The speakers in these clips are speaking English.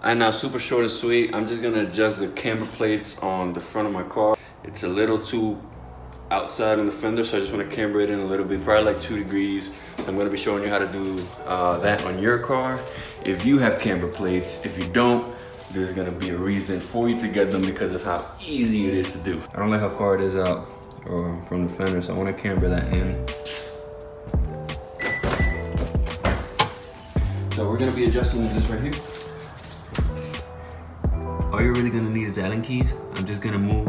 And now, super short and sweet, I'm just gonna adjust the camber plates on the front of my car. It's a little too outside in the fender, so I just wanna camber it in a little bit, probably like 2 degrees. So I'm gonna be showing you how to do that on your car. If you have camber plates, if you don't, there's gonna be a reason for you to get them because of how easy it is to do. I don't like how far it is out from the fender, so I wanna camber that in. So we're gonna be adjusting this right here. All you're really gonna need is the Allen keys. I'm just gonna move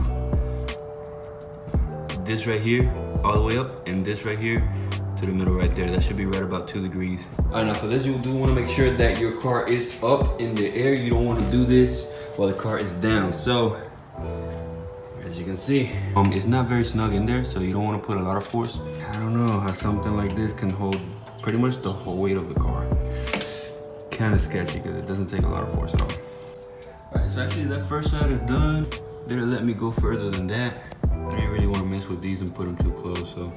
this right here all the way up and this right here to the middle right there. That should be right about 2 degrees. All right, now for this, you do wanna make sure that your car is up in the air. You don't wanna do this while the car is down. So, as you can see, it's not very snug in there, so you don't wanna put a lot of force. I don't know how something like this can hold pretty much the whole weight of the car. Kinda sketchy because it doesn't take a lot of force at all. Alright, so actually that first side is done. They didn't let me go further than that. I didn't really want to mess with these and put them too close, so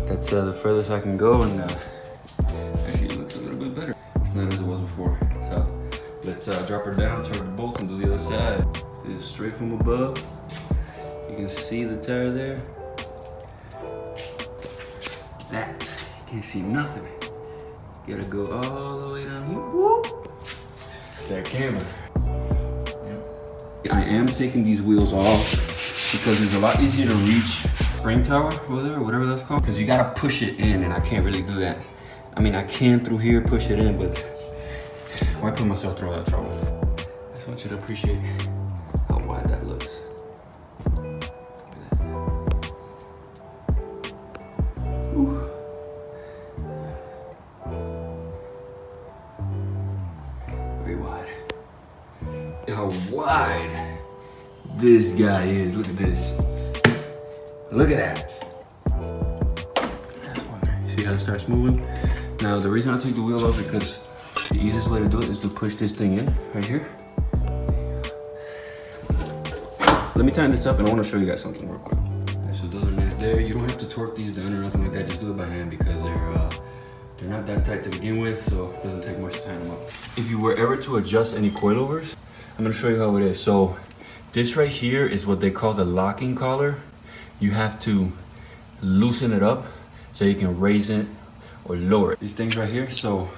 that's the furthest I can go, and actually it looks a little bit better. It's not as it was before. So let's drop her down, turn the bolt, and do the other side. See this straight from above. You can see the tire there. That, you can't see nothing. You gotta go all the way down here. Whoop! That camera. I am taking these wheels off because it's a lot easier to reach spring tower over there, or whatever that's called, because you gotta push it in, and I can't really do that. I mean, I can through here push it in, but why put myself through all that trouble? I just want you to appreciate how wide that looks. Look at that. Whew. Very wide. How wide this guy is. Look at this. Look at that. You see how it starts moving? Now, the reason I took the wheel off is because the easiest way to do it is to push this thing in right here. Let me tighten this up, and I want to show you guys something real quick. Okay, so those are nice there. You don't have to torque these down or nothing like that. Just do it by hand because they're not that tight to begin with, so it doesn't take much to tighten them up. If you were ever to adjust any coilovers, I'm gonna show you how it is. So this right here is what they call the locking collar. You have to loosen it up so you can raise it or lower it. These things right here, so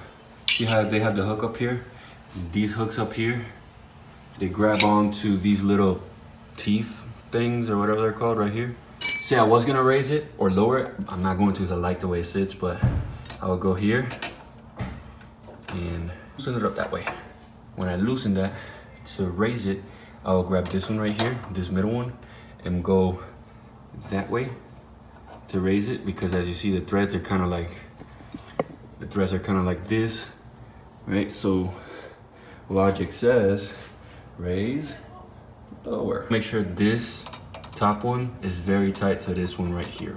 see how they have the hook up here? These hooks up here, they grab onto these little teeth things or whatever they're called right here. See, I was gonna raise it or lower it. I'm not going to because I like the way it sits, but I will go here and loosen it up that way. When I loosen that, to raise it, I'll grab this one right here, this middle one, and go that way to raise it, because as you see, the threads are kind of like this, right? So logic says raise, lower. Make sure this top one is very tight to this one right here.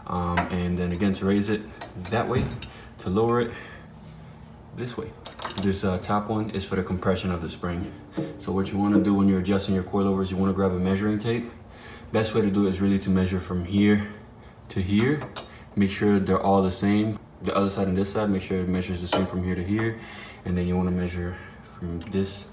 And then again, to raise it that way, to lower it this way. This top one is for the compression of the spring. So what you want to do when you're adjusting your coilovers, you want to grab a measuring tape. Best way to do it is really to measure from here to here. Make sure they're all the same. The other side and this side, make sure it measures the same from here to here. And then you want to measure from this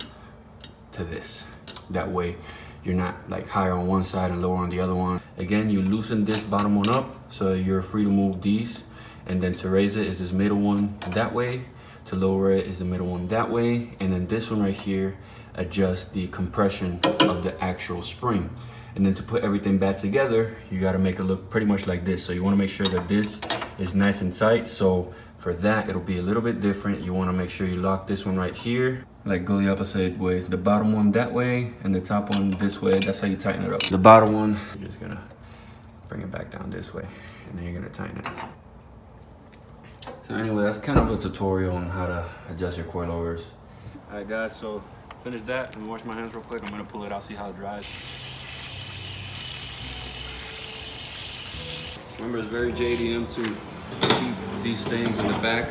to this. That way you're not like higher on one side and lower on the other one. Again, you loosen this bottom one up so you're free to move these. And then to raise it is this middle one that way. To lower it is the middle one that way. And then this one right here adjusts the compression of the actual spring. And then to put everything back together, you got to make it look pretty much like this. So you want to make sure that this is nice and tight. So for that, it'll be a little bit different. You want to make sure you lock this one right here, like go the opposite way. The bottom one that way and the top one this way. That's how you tighten it up. The bottom one, you're just gonna bring it back down this way, and then you're gonna tighten it. So anyway, that's kind of a tutorial on how to adjust your coilovers. All right guys, so finish that and wash my hands real quick. I'm gonna pull it out, see how it dries. Remember, it's very JDM to keep these things in the back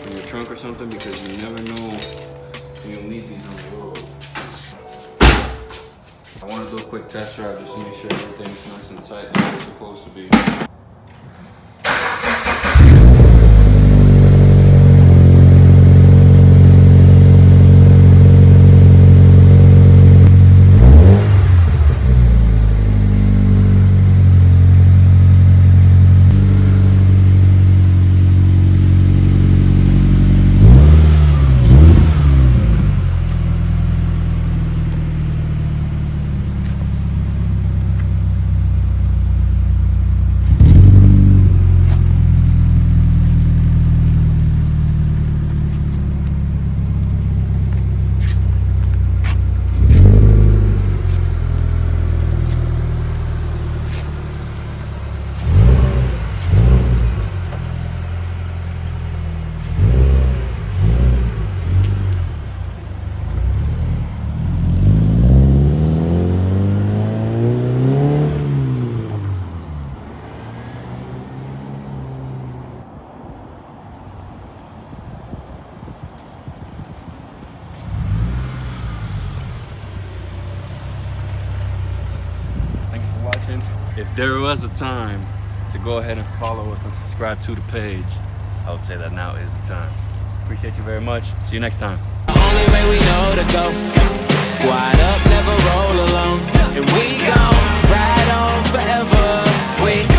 in your trunk or something, because you never know when you'll need these on the road. I want to do a quick test drive just to make sure everything's nice and tight and where it's supposed to be. if there was a time to go ahead and follow us and subscribe to the page, I would say that now is the time. Appreciate you very much. See you next time. Only way we know to go. Squad up, never roll alone. And we gon' ride on forever. We